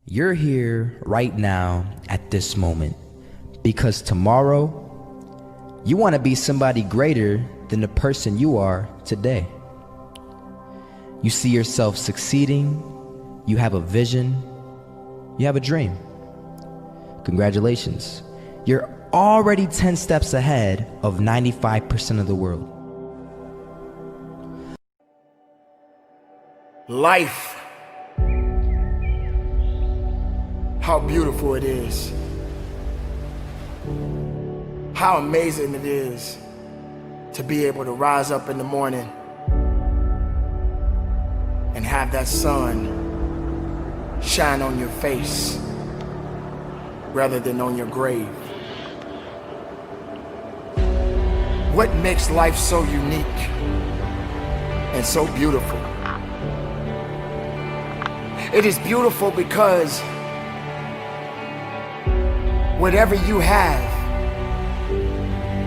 You're here right now at this moment because tomorrow you want to be somebody greater than the person you are today. You see yourself succeeding, you have a vision, you have a dream. Congratulations. You're already 10 steps ahead of 95% of the world. Life. How beautiful it is. How amazing it is to be able to rise up in the morning and have that sun shine on your face rather than on your grave. What makes life so unique and so beautiful? It is beautiful because whatever you have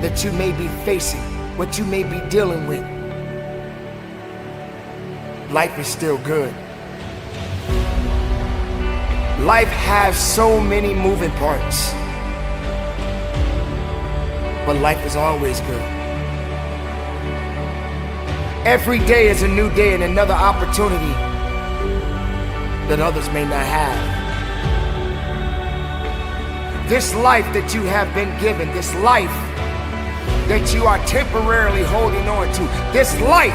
that you may be facing, what you may be dealing with, life is still good. Life has so many moving parts, but life is always good. Every day is a new day and another opportunity that others may not have. This life that you have been given, this life that you are temporarily holding on to, this life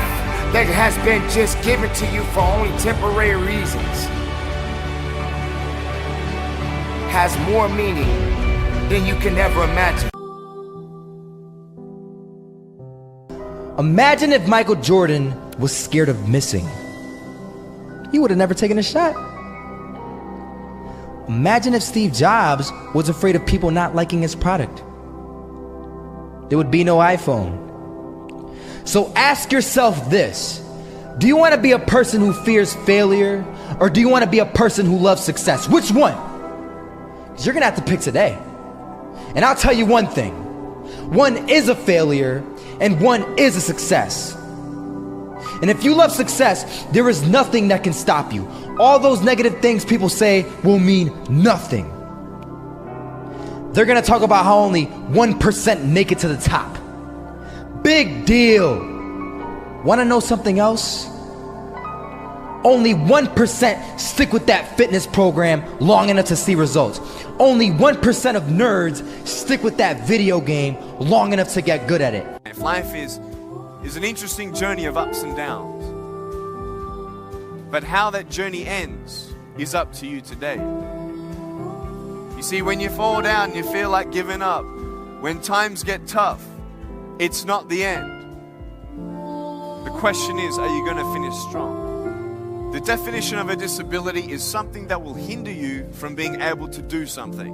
that has been just given to you for only temporary reasons, has more meaning than you can ever imagine. Imagine if Michael Jordan was scared of missing. He would have never taken a shot. Imagine if Steve Jobs was afraid of people not liking his product. There would be no iPhone. So ask yourself this: do you want to be a person who fears failure, or do you want to be a person who loves success? Which one? Because you're gonna have to pick today. And I'll tell you one thing: one is a failure and one is a success. And if you love success, there is nothing that can stop you. All those negative things people say will mean nothing. They're gonna talk about how only 1% make it to the top. Big deal. Wanna know something else? Only 1% stick with that fitness program long enough to see results. Only 1% of nerds stick with that video game long enough to get good at it. Life is an interesting journey of ups and downs. But how that journey ends is up to you today. You see, when you fall down and you feel like giving up, when times get tough, it's not the end. The question is, are you going to finish strong? The definition of a disability is something that will hinder you from being able to do something.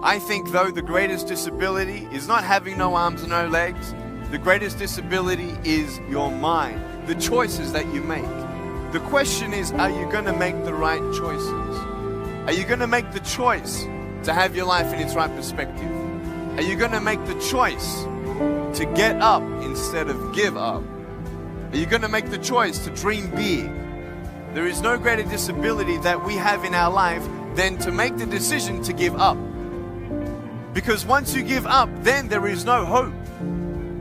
I think, though, the greatest disability is not having no arms and no legs. The greatest disability is your mind, the choices that you make. The question is, are you going to make the right choices? Are you going to make the choice to have your life in its right perspective? Are you going to make the choice to get up instead of give up? Are you going to make the choice to dream big? There is no greater disability that we have in our life than to make the decision to give up. Because once you give up, then there is no hope.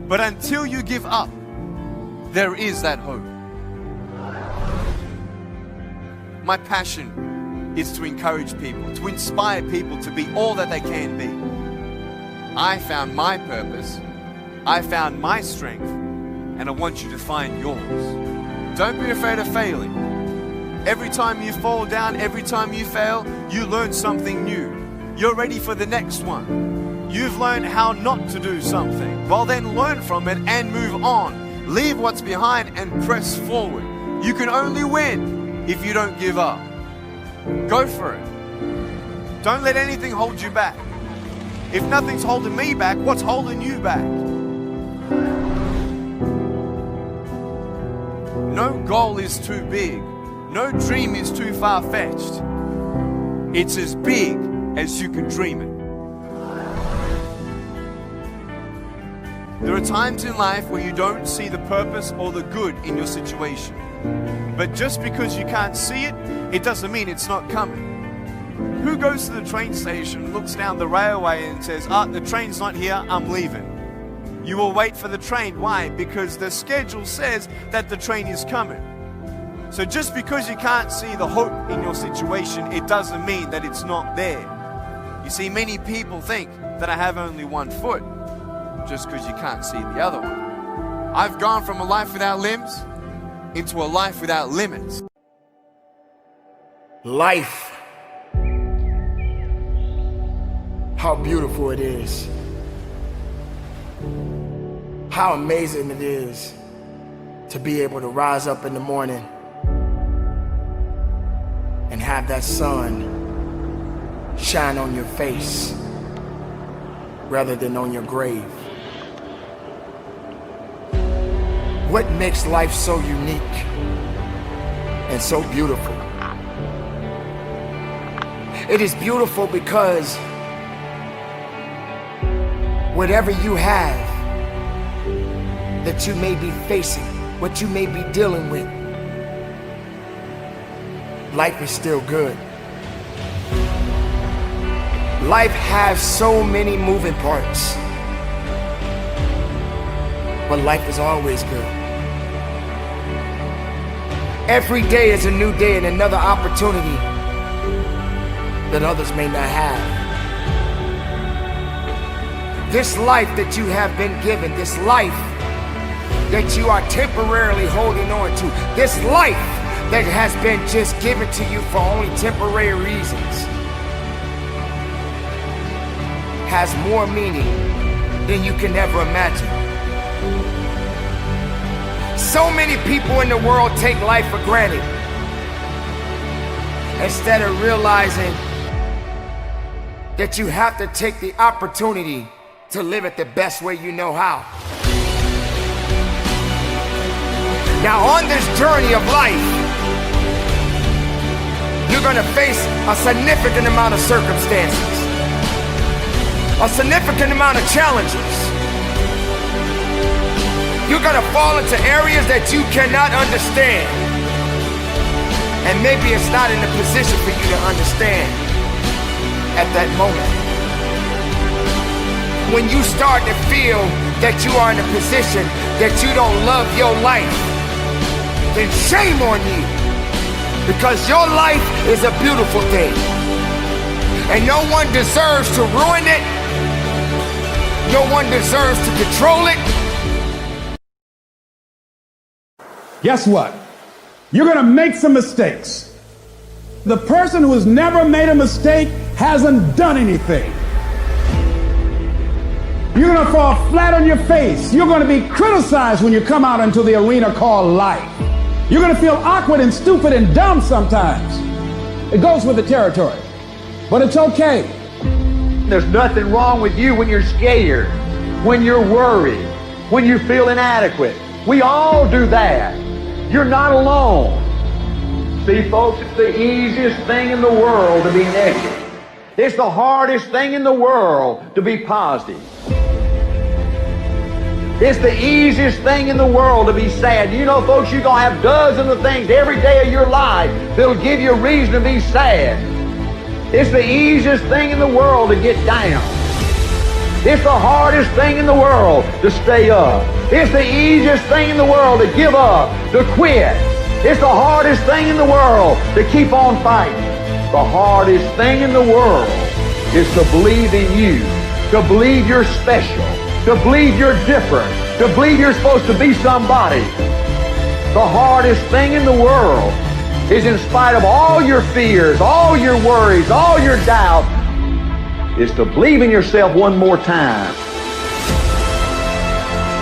But until you give up, there is that hope. My passion is to encourage people, to inspire people to be all that they can be. I found my purpose, I found my strength, and I want you to find yours. Don't be afraid of failing. Every time you fall down, every time you fail, you learn something new. You're ready for the next one. You've learned how not to do something. Well, then learn from it and move on. Leave what's behind and press forward. You can only win if you don't give up. Go for it. Don't let anything hold you back. If nothing's holding me back, what's holding you back? No goal is too big. No dream is too far-fetched. It's as big as you can dream it. There are times in life where you don't see the purpose or the good in your situation. But just because you can't see it, it doesn't mean it's not coming. Who goes to the train station, looks down the railway and says, the train's not here, I'm leaving? You will wait for the train. Why? Because the schedule says that the train is coming. So just because you can't see the hope in your situation, it doesn't mean that it's not there. You see, many people think that I have only one foot just because you can't see the other one. I've gone from a life without limbs into a life without limits. Life. How beautiful it is. How amazing it is to be able to rise up in the morning and have that sun shine on your face rather than on your grave. What makes life so unique and so beautiful? It is beautiful because whatever you have that you may be facing, what you may be dealing with, life is still good. Life has so many moving parts, but life is always good. Every day is a new day and another opportunity that others may not have. This life that you have been given, this life that you are temporarily holding on to, this life that has been just given to you for only temporary reasons, has more meaning than you can ever imagine. So many people in the world take life for granted instead of realizing that you have to take the opportunity to live it the best way you know how. Now on this journey of life, you're gonna face a significant amount of circumstances, a significant amount of challenges. You're gonna fall into areas that you cannot understand, and maybe it's not in a position for you to understand at that moment. When you start to feel that you are in a position that you don't love your life, then shame on you, because your life is a beautiful thing and no one deserves to ruin it. No one deserves to control it. Guess what? You're going to make some mistakes. The person who has never made a mistake hasn't done anything. You're going to fall flat on your face. You're going to be criticized when you come out into the arena called life. You're going to feel awkward and stupid and dumb sometimes. It goes with the territory. But it's okay. There's nothing wrong with you when you're scared, when you're worried, when you feel inadequate. We all do that. You're not alone. See, folks, it's the easiest thing in the world to be negative. It's the hardest thing in the world to be positive. It's the easiest thing in the world to be sad. You know, folks, you're going to have dozens of things every day of your life that'll give you a reason to be sad. It's the easiest thing in the world to get down. It's the hardest thing in the world to stay up. It's the easiest thing in the world to give up, to quit. It's the hardest thing in the world to keep on fighting. The hardest thing in the world is to believe in you, to believe you're special, to believe you're different, to believe you're supposed to be somebody. The hardest thing in the world is, in spite of all your fears, all your worries, all your doubt, is to believe in yourself one more time.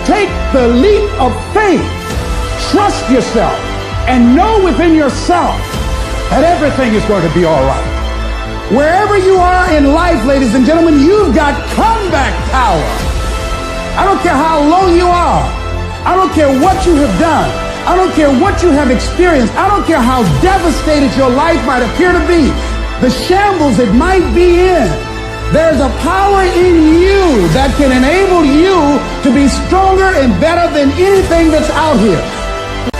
Take the leap of faith. Trust yourself and know within yourself that everything is going to be all right. Wherever you are in life, ladies and gentlemen, you've got comeback power. I don't care how low you are. I don't care what you have done. I don't care what you have experienced. I don't care how devastated your life might appear to be, the shambles it might be in. There's a power in you that can enable you to be stronger and better than anything that's out here.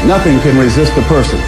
Nothing can resist a person